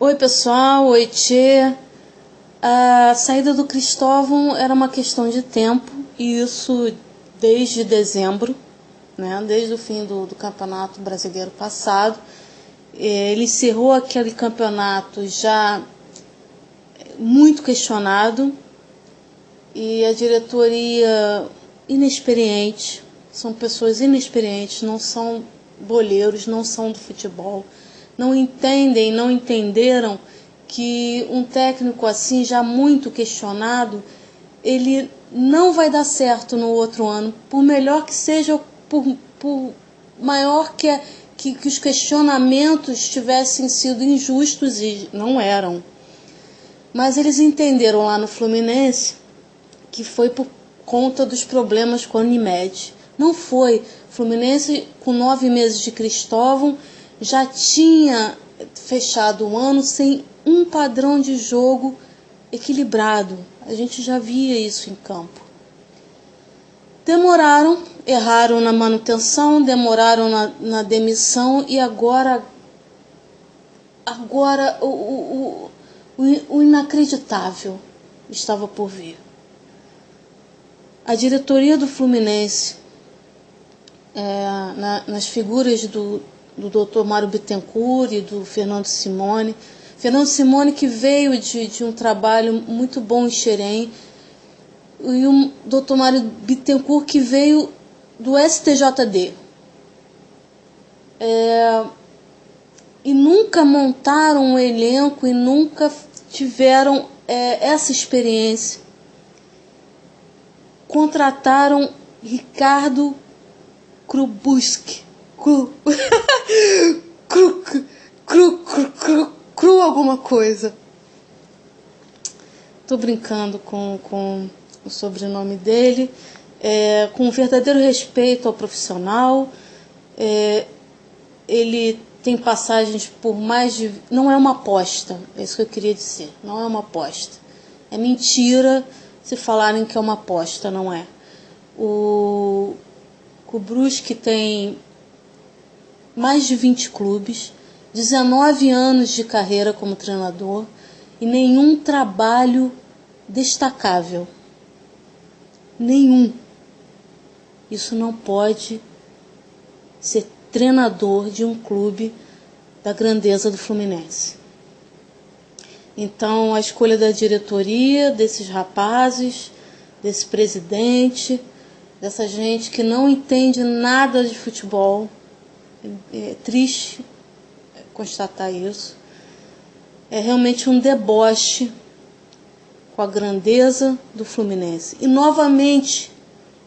Oi pessoal, oi Tchê. A saída do Cristóvão era uma questão de tempo, e isso desde dezembro, né? Desde o fim do Campeonato Brasileiro passado. Ele encerrou aquele campeonato já muito questionado, e a diretoria inexperiente, são pessoas inexperientes, não são boleiros, não são do futebol, não entendem, não entenderam que um técnico assim, já muito questionado, ele não vai dar certo no outro ano, por melhor que seja, por maior que os questionamentos tivessem sido injustos, e não eram. Mas eles entenderam lá no Fluminense que foi por conta dos problemas com a Unimed. Não foi. Fluminense, com 9 meses de Cristóvão, já tinha fechado o ano sem um padrão de jogo equilibrado. A gente já via isso em campo. Demoraram, erraram na manutenção, demoraram na demissão, e agora o inacreditável estava por vir. A diretoria do Fluminense, nas figuras do Dr. Mário Bittencourt e do Fernando Simone. Fernando Simone, que veio de um trabalho muito bom em Xerém, e o Dr. Mário Bittencourt, que veio do STJD. E nunca montaram um elenco e nunca tiveram essa experiência. Contrataram Ricardo Krubuski. Cru alguma coisa. Tô brincando com o sobrenome dele. Com verdadeiro respeito ao profissional. Ele tem passagens por mais de... Não é uma aposta, é isso que eu queria dizer. Não é uma aposta. É mentira se falarem que é uma aposta, não é. O Brusque tem mais de 20 clubes, 19 anos de carreira como treinador e nenhum trabalho destacável. Nenhum. Isso não pode ser treinador de um clube da grandeza do Fluminense. Então, a escolha da diretoria, desses rapazes, desse presidente, dessa gente que não entende nada de futebol, é triste constatar isso, é realmente um deboche com a grandeza do Fluminense. E novamente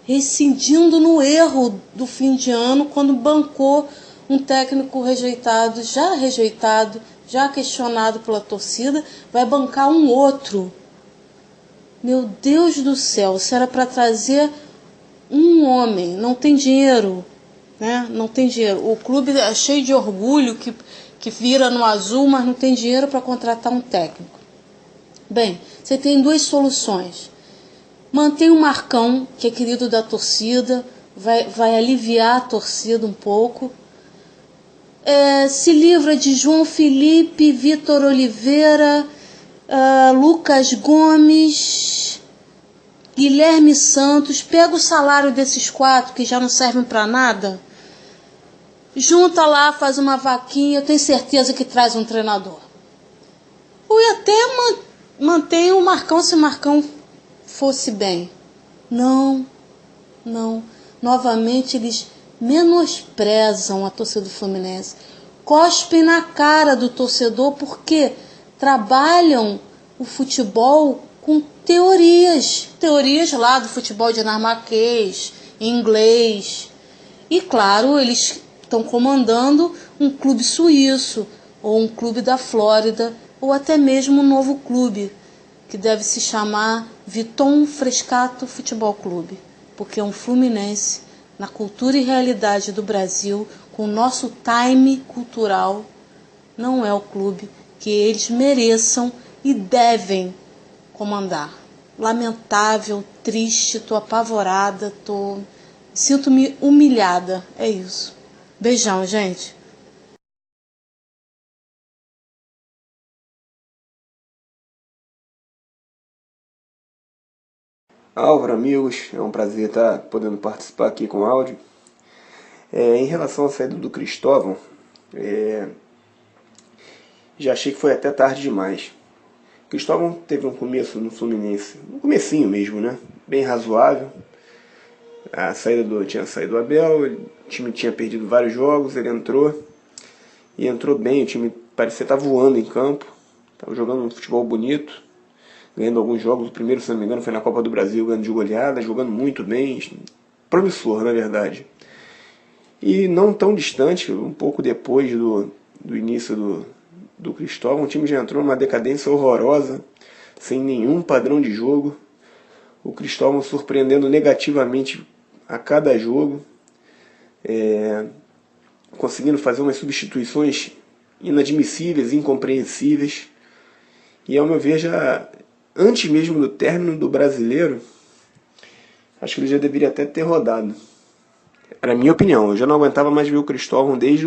rescindindo no erro do fim de ano, quando bancou um técnico rejeitado, já questionado pela torcida, vai bancar um outro. Meu Deus do céu, se era para trazer um homem, não tem dinheiro, né? Não tem dinheiro. O clube é cheio de orgulho que vira no azul, mas não tem dinheiro para contratar um técnico. Bem, você tem duas soluções. Mantém o Marcão, que é querido da torcida, vai aliviar a torcida um pouco. Se livra de João Felipe, Vitor Oliveira, Lucas Gomes, Guilherme Santos. Pega o salário desses 4 que já não servem para nada, junta lá, faz uma vaquinha, eu tenho certeza que traz um treinador. Ou até mantém o Marcão, se o Marcão fosse bem. Não. Novamente eles menosprezam a torcida do Fluminense, cospem na cara do torcedor, porque trabalham o futebol com teorias lá do futebol dinamarquês, inglês, e claro, eles estão comandando um clube suíço, ou um clube da Flórida, ou até mesmo um novo clube, que deve se chamar Viton Frescato Futebol Clube, porque é um Fluminense na cultura e realidade do Brasil, com o nosso time cultural, não é o clube que eles mereçam e devem comandar. Lamentável, triste, tô apavorada, sinto-me humilhada, é isso. Beijão, gente. Álvaro, amigos, é um prazer estar podendo participar aqui com áudio. Em relação à saída do Cristóvão, já achei que foi até tarde demais. O Cristóvão teve um começo no Fluminense, um comecinho mesmo, né? Bem razoável. Tinha saído o Abel, o time tinha perdido vários jogos, ele entrou e entrou bem, o time parecia estar voando em campo, estava jogando um futebol bonito, ganhando alguns jogos. O primeiro, se não me engano, foi na Copa do Brasil, ganhando de goleada, jogando muito bem, promissor, na verdade. E não tão distante, um pouco depois do início do Cristóvão, o time já entrou numa decadência horrorosa, sem nenhum padrão de jogo. O Cristóvão surpreendendo negativamente a cada jogo, conseguindo fazer umas substituições inadmissíveis, incompreensíveis. E ao meu ver, já antes mesmo do término do Brasileiro, acho que ele já deveria até ter rodado. Era a minha opinião, eu já não aguentava mais ver o Cristóvão desde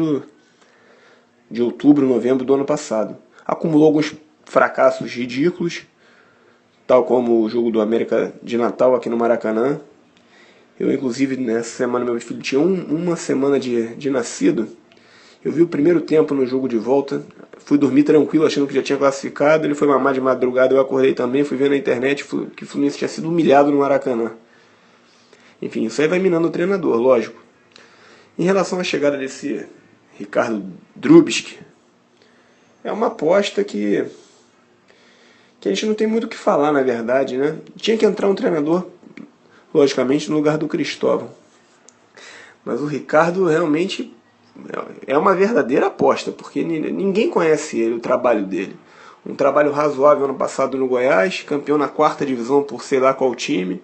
de outubro, novembro do ano passado. Acumulou alguns fracassos ridículos, tal como o jogo do América de Natal aqui no Maracanã. Eu, inclusive, nessa semana, meu filho tinha uma semana de nascido. Eu vi o primeiro tempo no jogo de volta, fui dormir tranquilo, achando que já tinha classificado. Ele foi mamar de madrugada, eu acordei também, fui ver na internet que o Fluminense tinha sido humilhado no Maracanã. Enfim, isso aí vai minando o treinador, lógico. Em relação à chegada desse Ricardo Drubsky, é uma aposta que a gente não tem muito o que falar, na verdade, né? Tinha que entrar um treinador, logicamente, no lugar do Cristóvão. Mas o Ricardo realmente é uma verdadeira aposta, porque ninguém conhece ele, o trabalho dele. Um trabalho razoável ano passado no Goiás, campeão na 4ª divisão por sei lá qual time.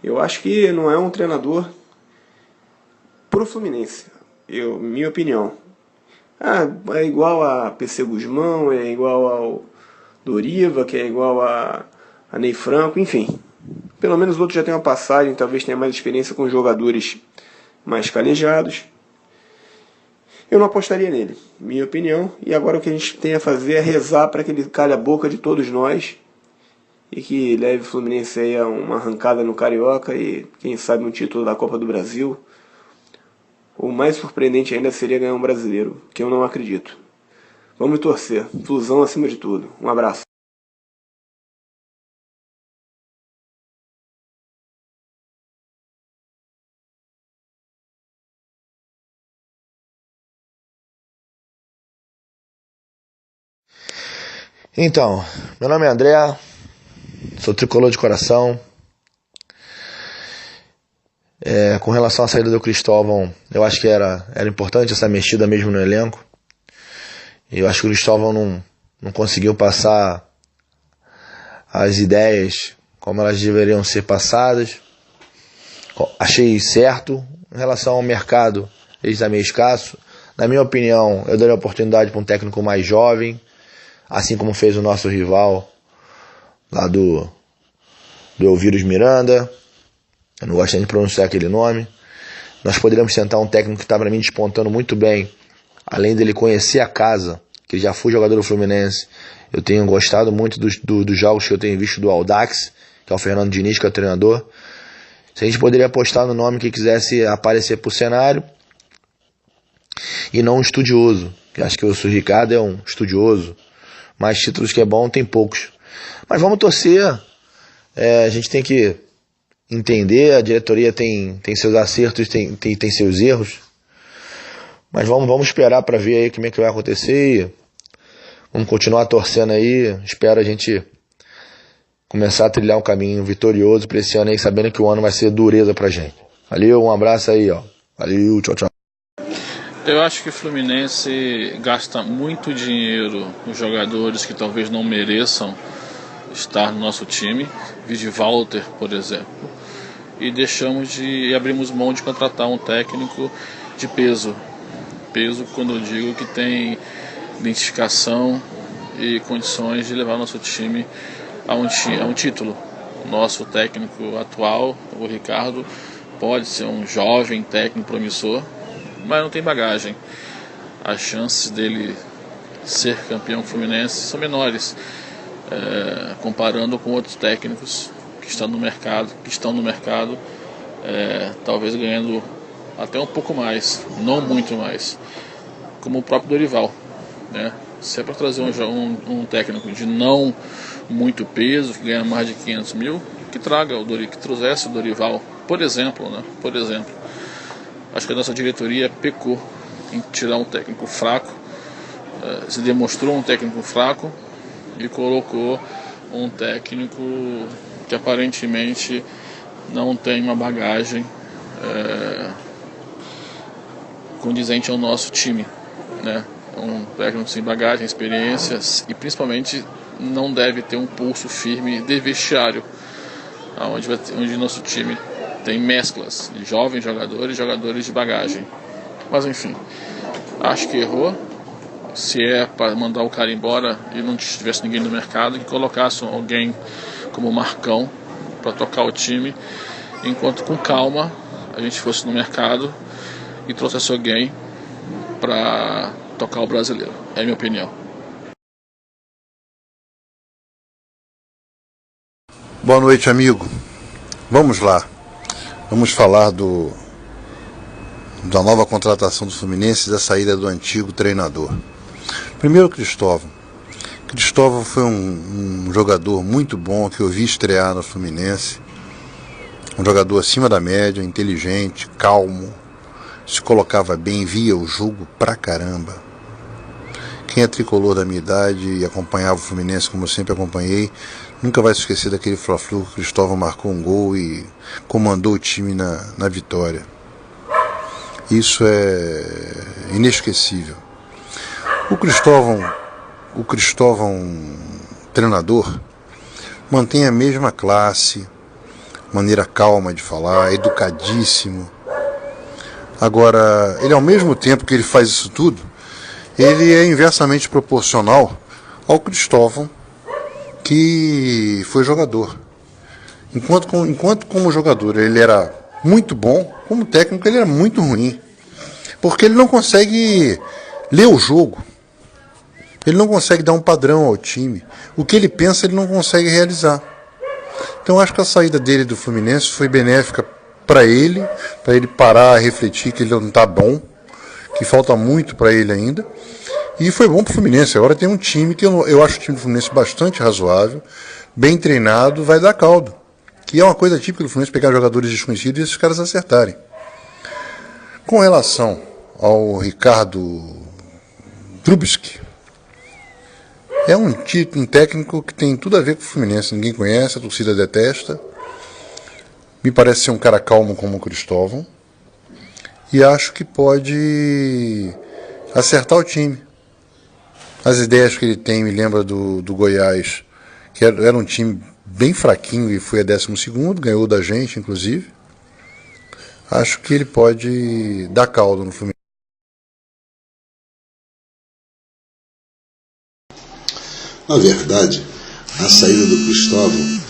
Eu acho que não é um treinador pro Fluminense, minha opinião. É igual a PC Guzmão, é igual ao Doriva, que é igual a Ney Franco, enfim. Pelo menos o outro já tem uma passagem, talvez tenha mais experiência com jogadores mais calejados. Eu não apostaria nele, minha opinião. E agora o que a gente tem a fazer é rezar para que ele calhe a boca de todos nós e que leve o Fluminense aí a uma arrancada no Carioca e quem sabe um título da Copa do Brasil. O mais surpreendente ainda seria ganhar um brasileiro, que eu não acredito. Vamos torcer, Flusão acima de tudo. Um abraço. Então, meu nome é André, sou tricolor de coração. Com relação à saída do Cristóvão, eu acho que era importante essa mexida mesmo no elenco. Eu acho que o Cristóvão não conseguiu passar as ideias como elas deveriam ser passadas. Achei certo. Em relação ao mercado, ele está meio escasso. Na minha opinião, eu daria oportunidade para um técnico mais jovem, assim como fez o nosso rival lá do Elvírus Miranda. Eu não gosto nem de pronunciar aquele nome. Nós poderíamos tentar um técnico que está para mim despontando muito bem, além dele conhecer a casa, que ele já foi jogador do Fluminense. Eu tenho gostado muito dos jogos que eu tenho visto do Audax, que é o Fernando Diniz, que é o treinador. Se a gente poderia apostar no nome que quisesse aparecer para o cenário, e não um estudioso, que acho que o Ricardo é um estudioso. Mais títulos que é bom, tem poucos. Mas vamos torcer. A gente tem que entender, a diretoria tem seus acertos, tem seus erros. Mas vamos esperar para ver aí como é que vai acontecer. E vamos continuar torcendo aí. Espero a gente começar a trilhar um caminho vitorioso para esse ano aí, sabendo que o ano vai ser dureza pra gente. Valeu, um abraço aí, ó. Valeu, tchau, tchau. Eu acho que o Fluminense gasta muito dinheiro com jogadores que talvez não mereçam estar no nosso time, vide Walter, por exemplo, e abrimos mão de contratar um técnico de peso. Peso quando eu digo que tem identificação e condições de levar nosso time a um título. O nosso técnico atual, o Ricardo, pode ser um jovem técnico promissor, mas não tem bagagem. As chances dele ser campeão fluminense são menores, comparando com outros técnicos que estão no mercado, talvez ganhando até um pouco mais, não muito mais, como o próprio Dorival, né? Se é para trazer um técnico de não muito peso, que ganha mais de 500 mil, que trouxesse o Dorival, por exemplo, né? Por exemplo, acho que a nossa diretoria pecou em tirar um técnico fraco, se demonstrou um técnico fraco e colocou um técnico que aparentemente não tem uma bagagem condizente ao nosso time, né? Um técnico sem bagagem, experiências e principalmente não deve ter um pulso firme de vestiário, onde nosso time tem mesclas de jovens jogadores e jogadores de bagagem. Mas enfim, acho que errou. Se é para mandar o cara embora e não tivesse ninguém no mercado, que colocasse alguém como Marcão para tocar o time, enquanto com calma a gente fosse no mercado e trouxesse alguém para tocar o brasileiro. É a minha opinião. Boa noite, amigo. Vamos lá. Vamos falar da nova contratação do Fluminense e da saída do antigo treinador. Primeiro, Cristóvão. Cristóvão foi um jogador muito bom que eu vi estrear no Fluminense. Um jogador acima da média, inteligente, calmo, se colocava bem, via o jogo pra caramba. Quem é tricolor da minha idade e acompanhava o Fluminense como eu sempre acompanhei, nunca vai se esquecer daquele Fla-Flu que o Cristóvão marcou um gol e comandou o time na vitória. Isso é inesquecível. O Cristóvão treinador mantém a mesma classe, maneira calma de falar, educadíssimo. Agora, ele ao mesmo tempo que ele faz isso tudo, ele é inversamente proporcional ao Cristóvão que foi jogador. Enquanto como jogador ele era muito bom, como técnico ele era muito ruim. Porque ele não consegue ler o jogo. Ele não consegue dar um padrão ao time. O que ele pensa ele não consegue realizar. Então acho que a saída dele do Fluminense foi benéfica para ele parar, refletir que ele não está bom, que falta muito para ele ainda. E foi bom para o Fluminense. Agora tem um time que eu acho o time do Fluminense bastante razoável, bem treinado, vai dar caldo. Que é uma coisa típica do Fluminense, pegar jogadores desconhecidos e esses caras acertarem. Com relação ao Ricardo Trubisky, é um técnico que tem tudo a ver com o Fluminense. Ninguém conhece, a torcida detesta. Me parece ser um cara calmo como o Cristóvão. E acho que pode acertar o time. As ideias que ele tem me lembram do Goiás, que era um time bem fraquinho e foi a 12º, ganhou da gente, inclusive. Acho que ele pode dar caldo no Fluminense. Na verdade, a saída do Cristóvão,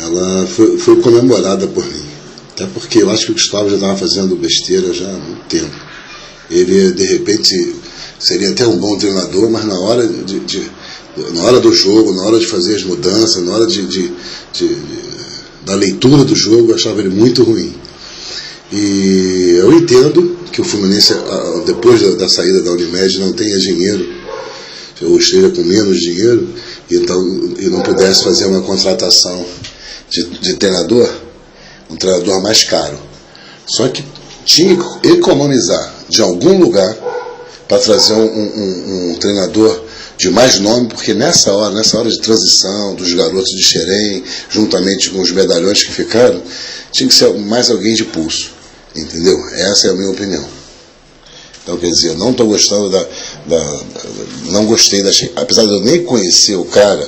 ela foi comemorada por mim. Até porque eu acho que o Cristóvão já estava fazendo besteira já há muito tempo. Ele, de repente, seria até um bom treinador, mas na hora do jogo, na hora de fazer as mudanças, na hora da leitura do jogo, eu achava ele muito ruim. E eu entendo que o Fluminense, depois da saída da Unimed, não tenha dinheiro, ou esteja com menos dinheiro, então e não pudesse fazer uma contratação de treinador, um treinador mais caro. Só que tinha que economizar de algum lugar para trazer um treinador de mais nome, porque nessa hora de transição dos garotos de Xerém, juntamente com os medalhões que ficaram, tinha que ser mais alguém de pulso, entendeu? Essa é a minha opinião. Então, quer dizer, eu não estou gostando não gostei apesar de eu nem conhecer o cara,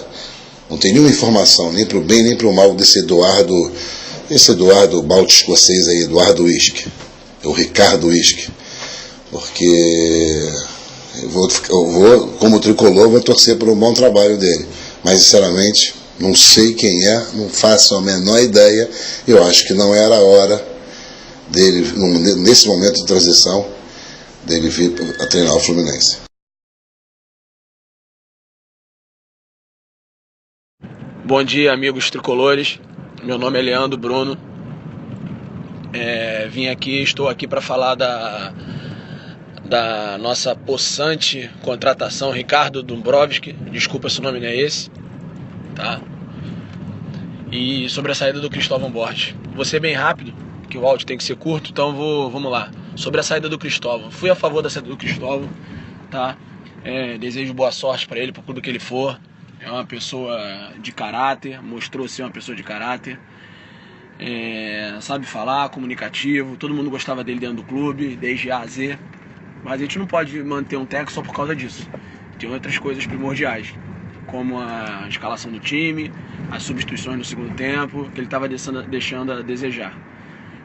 não tenho nenhuma informação, nem para o bem nem para o mal desse Eduardo balde escocês aí, Eduardo Whisky, o Ricardo Whisky, porque eu vou, como tricolor, vou torcer por um bom trabalho dele, mas sinceramente não sei quem é, não faço a menor ideia. Eu acho que não era a hora dele, nesse momento de transição, dele vir a treinar o Fluminense. Bom dia, amigos tricolores. Meu nome é Leandro Bruno. Estou aqui para falar da nossa possante contratação, Ricardo Dumbrovski. Desculpa se o nome não é esse, tá? E sobre a saída do Cristóvão Borges. Vou ser bem rápido, que o áudio tem que ser curto, então vamos lá. Sobre a saída do Cristóvão. Fui a favor da saída do Cristóvão, tá? Desejo boa sorte para ele, para tudo que ele for. É uma pessoa de caráter, mostrou ser uma pessoa de caráter. Sabe falar, comunicativo, todo mundo gostava dele dentro do clube, desde A a Z. Mas a gente não pode manter um técnico só por causa disso. Tem outras coisas primordiais, como a escalação do time, as substituições no segundo tempo, que ele estava deixando a desejar.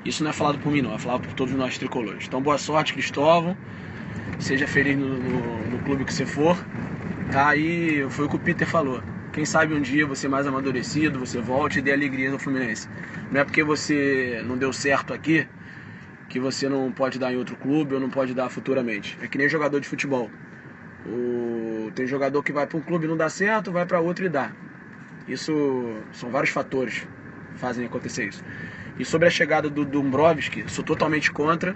Isso não é falado por mim não, é falado por todos nós tricolores. Então boa sorte, Cristóvão, seja feliz no clube que você for, tá? E foi o que o Peter falou. Quem sabe um dia você mais amadurecido, você volte e dê alegria no Fluminense. Não é porque você não deu certo aqui que você não pode dar em outro clube ou não pode dar futuramente. É que nem jogador de futebol. Tem jogador que vai para um clube e não dá certo, vai para outro e dá. Isso são vários fatores que fazem acontecer isso. E sobre a chegada do Dumbrovski, sou totalmente contra.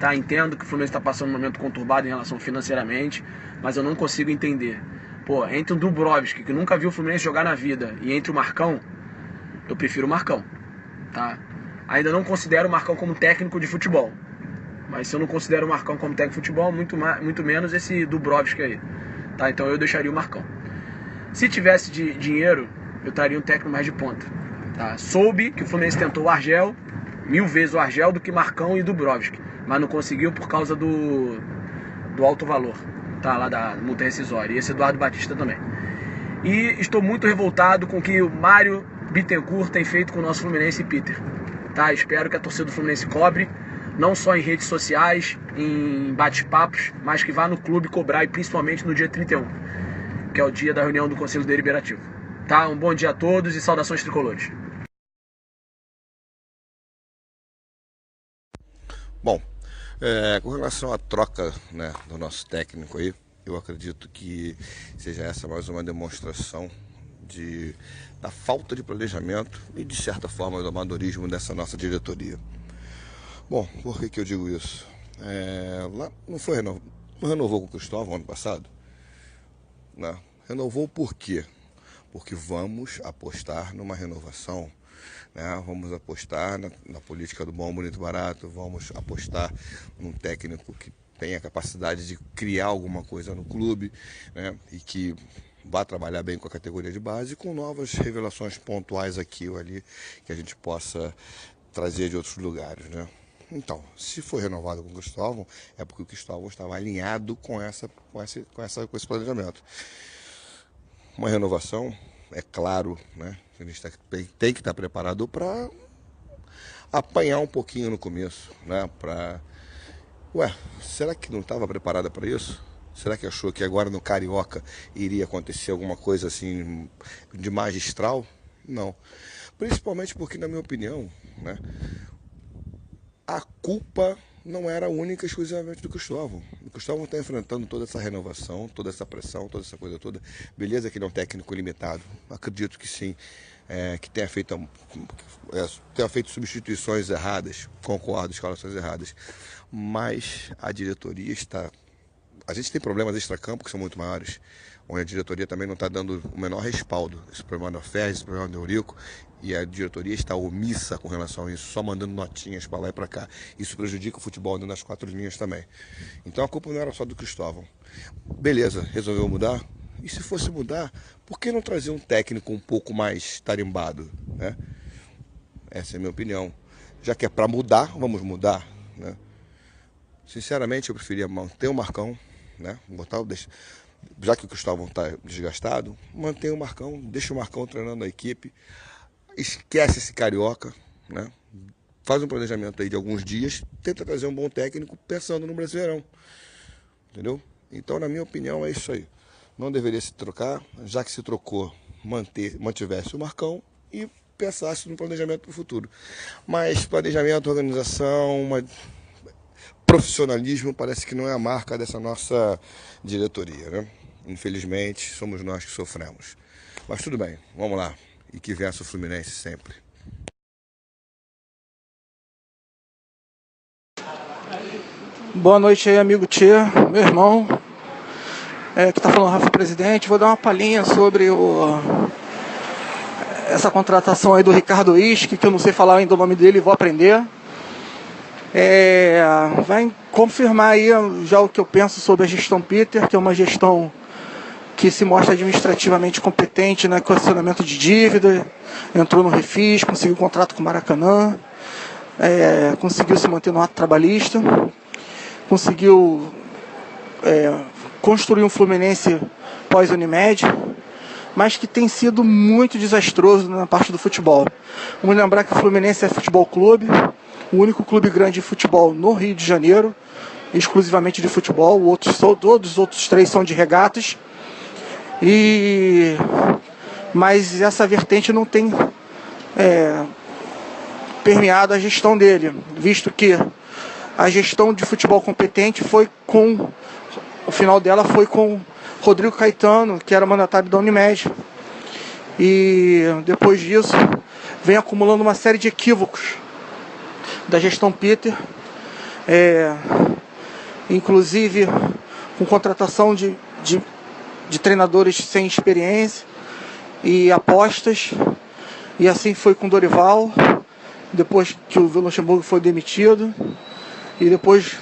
Tá? Entendo que o Fluminense está passando um momento conturbado em relação financeiramente, mas eu não consigo entender. Pô, entre o Dumbrovski, que nunca viu o Fluminense jogar na vida, e entre o Marcão, eu prefiro o Marcão, tá? Ainda não considero o Marcão como técnico de futebol. Mas se eu não considero o Marcão como técnico de futebol, muito menos esse Dumbrovski aí, tá? Então eu deixaria o Marcão. Se tivesse dinheiro, eu estaria um técnico mais de ponta, tá? Soube que o Fluminense tentou o Argel, 1000 vezes o Argel do que Marcão e Dumbrovski, mas não conseguiu por causa do alto valor, tá? Lá da multa rescisória. E esse Eduardo Batista também. E estou muito revoltado com o que o Mário Bittencourt tem feito com o nosso Fluminense e Peter, tá? Espero que a torcida do Fluminense cobre, não só em redes sociais, em bate-papos, mas que vá no clube cobrar, e principalmente no dia 31, que é o dia da reunião do Conselho Deliberativo, tá? Um bom dia a todos e saudações tricolores. Bom, com relação à troca, né, do nosso técnico aí, eu acredito que seja essa mais uma demonstração da falta de planejamento e, de certa forma, do amadorismo dessa nossa diretoria. Bom, por que eu digo isso? Lá não renovou com o Cristóvão ano passado? Não. Renovou por quê? Porque vamos apostar numa renovação, né? Vamos apostar na política do bom, bonito, barato, vamos apostar num técnico que tenha a capacidade de criar alguma coisa no clube, né? E que vá trabalhar bem com a categoria de base, com novas revelações pontuais aqui ou ali que a gente possa trazer de outros lugares, né? Então, se for renovado com o Cristóvão, é porque o Cristóvão estava alinhado com esse planejamento. Uma renovação, é claro, né? A gente tem que estar preparado para apanhar um pouquinho no começo, né? Será que não estava preparada para isso? Será que achou que agora no Carioca iria acontecer alguma coisa assim de magistral? Não. Principalmente porque, na minha opinião, né, a culpa não era única e exclusivamente do Cristóvão. O Cristóvão está enfrentando toda essa renovação, toda essa pressão, toda essa coisa toda. Beleza que ele é um técnico limitado. Acredito que sim, que tenha feito substituições erradas, concordo, escalações erradas. Mas a diretoria está... A gente tem problemas extracampo que são muito maiores, onde a diretoria também não está dando o menor respaldo. Esse problema da Ferres, esse problema do Eurico, e a diretoria está omissa com relação a isso, só mandando notinhas para lá e para cá. Isso prejudica o futebol dentro das 4 linhas também. Então a culpa não era só do Cristóvão. Beleza, resolveu mudar? E se fosse mudar, por que não trazer um técnico um pouco mais tarimbado, né? Essa é a minha opinião. Já que é para mudar, vamos mudar, né? Sinceramente, eu preferia manter o Marcão, né? Já que o Cristóvão está desgastado, manter o Marcão, deixa o Marcão treinando a equipe, esquece esse Carioca, né? Faz um planejamento aí de alguns dias, tenta trazer um bom técnico pensando no Brasileirão, entendeu? Então, na minha opinião, é isso aí. Não deveria se trocar, já que se trocou, mantivesse o Marcão e pensasse no planejamento para o futuro. Mas planejamento, organização, profissionalismo parece que não é a marca dessa nossa diretoria, né? Infelizmente, somos nós que sofremos. Mas tudo bem, vamos lá. e que vença o Fluminense sempre. Boa noite aí, amigo Tia, meu irmão, que tá falando Rafa Presidente. Vou dar uma palhinha sobre essa contratação aí do Ricardo Isque, que eu não sei falar ainda o nome dele, vou aprender. Vai confirmar aí já o que eu penso sobre a gestão Peter, que é uma gestão que se mostra administrativamente competente, né, com acionamento de dívida, entrou no Refis, conseguiu um contrato com o Maracanã, conseguiu se manter no ato trabalhista, conseguiu construir um Fluminense pós-Unimed, mas que tem sido muito desastroso na parte do futebol. Vamos lembrar que o Fluminense é futebol clube, o único clube grande de futebol no Rio de Janeiro, exclusivamente de futebol. Todos os outros 3 são de regatas. Mas essa vertente não tem permeado a gestão dele, visto que a gestão de futebol competente o final dela foi com Rodrigo Caetano, que era mandatário da Unimed. E depois disso vem acumulando uma série de equívocos da gestão Peter, inclusive com contratação de treinadores sem experiência e apostas. E assim foi com Dorival, depois que o Luxemburgo foi demitido, e depois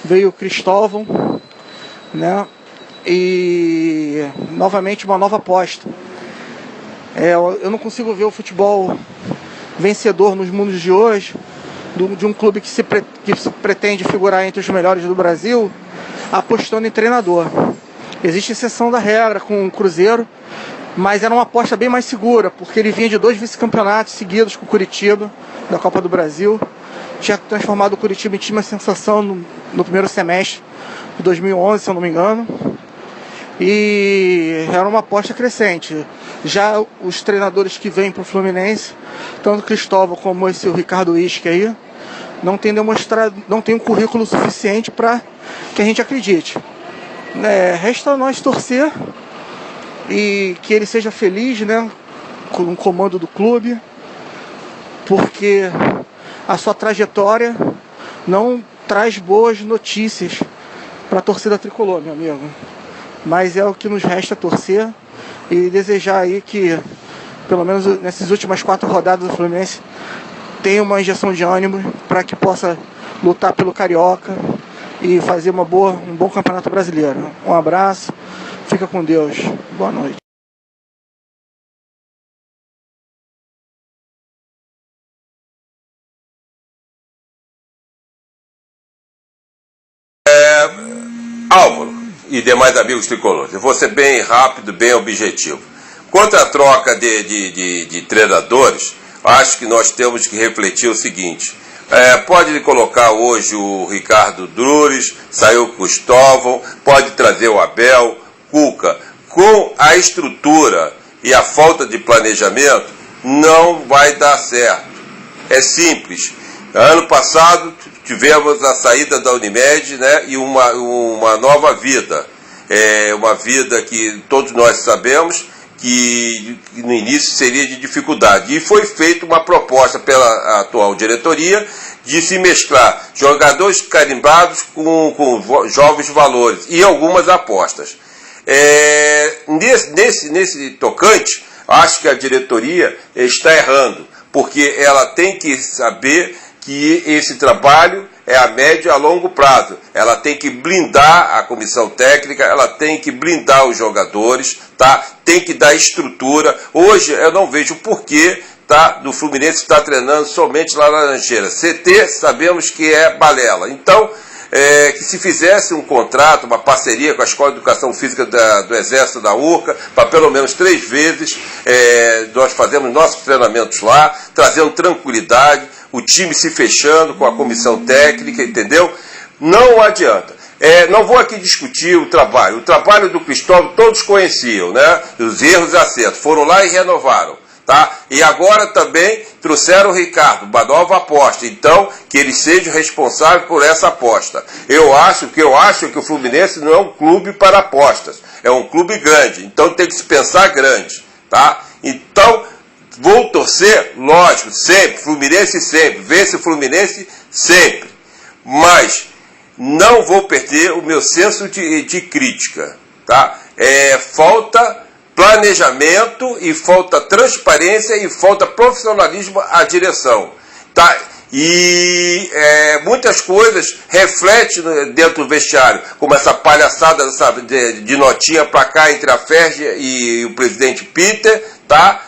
veio o Cristóvão, né? E novamente uma nova aposta. Eu não consigo ver o futebol vencedor nos mundos de hoje, de um clube que se pretende figurar entre os melhores do Brasil, apostando em treinador. Existe exceção da regra com o Cruzeiro, mas era uma aposta bem mais segura, porque ele vinha de 2 vice-campeonatos seguidos com o Curitiba, da Copa do Brasil. Tinha transformado o Curitiba em time de sensação no primeiro semestre de 2011, se eu não me engano. E era uma aposta crescente. Já os treinadores que vêm para o Fluminense, tanto o Cristóvão como esse o Ricardo Isque aí, não tem um currículo suficiente para que a gente acredite. Resta nós torcer e que ele seja feliz, né, com o comando do clube, porque a sua trajetória não traz boas notícias para a torcida tricolor, meu amigo. Mas é o que nos resta torcer e desejar aí que, pelo menos nessas últimas 4 rodadas, o Fluminense tenha uma injeção de ânimo para que possa lutar pelo Carioca e fazer um bom campeonato brasileiro. Um abraço, fica com Deus, boa noite. Álvaro e demais amigos tricolores, eu vou ser bem rápido, bem objetivo. Quanto à troca de treinadores, acho que nós temos que refletir o seguinte: pode colocar hoje o Ricardo Drures, saiu o Cristóvão, pode trazer o Abel, Cuca. Com a estrutura e a falta de planejamento, não vai dar certo. É simples. Ano passado tivemos a saída da Unimed, né, e uma nova vida. Uma vida que todos nós sabemos que no início seria de dificuldade. E foi feita uma proposta pela atual diretoria de se mesclar jogadores carimbados com jovens valores e algumas apostas. Nesse tocante, acho que a diretoria está errando, porque ela tem que saber que esse trabalho é a médio e a longo prazo. Ela tem que blindar a comissão técnica, ela tem que blindar os jogadores, tá? Tem que dar estrutura. Hoje eu não vejo porquê, tá, do Fluminense estar treinando somente lá na Laranjeira. CT sabemos que é balela. Então, que se fizesse um contrato, uma parceria com a Escola de Educação Física do Exército da URCA, para pelo menos 3 vezes nós fazemos nossos treinamentos lá, trazendo tranquilidade, o time se fechando com a comissão técnica, entendeu? Não adianta. Não vou aqui discutir o trabalho do Cristóvão todos conheciam, né? Os erros e acertos, foram lá e renovaram. Tá? E agora também trouxeram o Ricardo, uma nova aposta, então que ele seja responsável por essa aposta. Eu acho que o Fluminense não é um clube para apostas, é um clube grande, então tem que se pensar grande, tá? Então Vou torcer, lógico, sempre, Fluminense sempre, vence o Fluminense sempre, mas não vou perder o meu senso de crítica, tá? Falta planejamento e falta transparência e falta profissionalismo à direção, tá? E muitas coisas refletem dentro do vestiário, como essa palhaçada, sabe, de notinha para cá entre a Ferg e o presidente Peter, tá?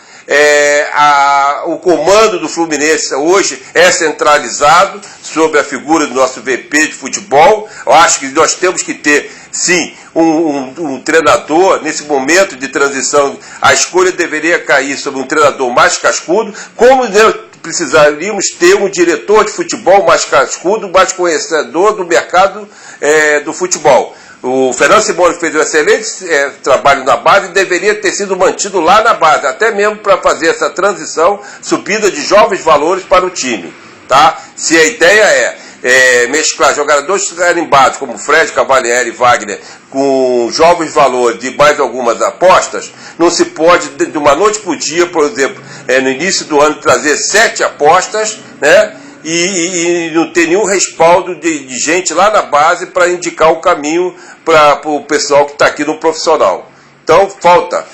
O comando do Fluminense hoje é centralizado sobre a figura do nosso VP de futebol. Eu acho que nós temos que ter, sim, um treinador. Nesse momento de transição, a escolha deveria cair sobre um treinador mais cascudo, como precisaríamos ter um diretor de futebol mais cascudo, mais conhecedor do mercado do futebol. O Fernando Simone fez um excelente trabalho na base e deveria ter sido mantido lá na base, até mesmo para fazer essa transição, subida de jovens valores para o time. Tá? Se a ideia mesclar jogadores carimbados como Fred, Cavalieri e Wagner com jovens valores de mais algumas apostas, não se pode, de uma noite para o dia, por exemplo, no início do ano, trazer 7 apostas, né? E não ter nenhum respaldo de gente lá na base para indicar o caminho para o pessoal que está aqui no profissional. Então falta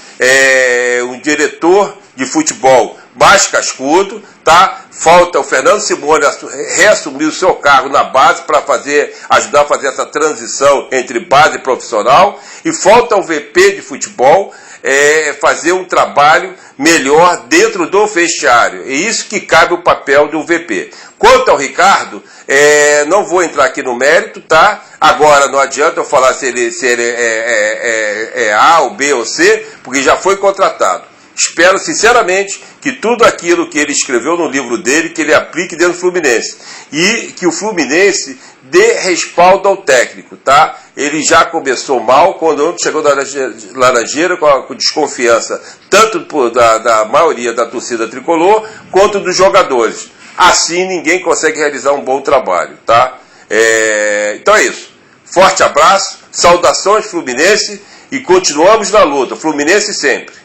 um diretor de futebol mais cascudo, tá? Falta o Fernando Simone reassumir o seu cargo na base para ajudar a fazer essa transição entre base e profissional, e falta o VP de futebol fazer um trabalho melhor dentro do vestiário. É isso que cabe o papel do VP. Quanto ao Ricardo, não vou entrar aqui no mérito, tá? Agora não adianta eu falar se ele é A, ou B ou C, porque já foi contratado. Espero sinceramente que tudo aquilo que ele escreveu no livro dele, que ele aplique dentro do Fluminense. E que o Fluminense dê respaldo ao técnico, tá? Ele já começou mal quando chegou na Laranjeira com desconfiança tanto da maioria da torcida tricolor quanto dos jogadores. Assim ninguém consegue realizar um bom trabalho, tá? Então é isso. Forte abraço, saudações Fluminense e continuamos na luta. Fluminense sempre.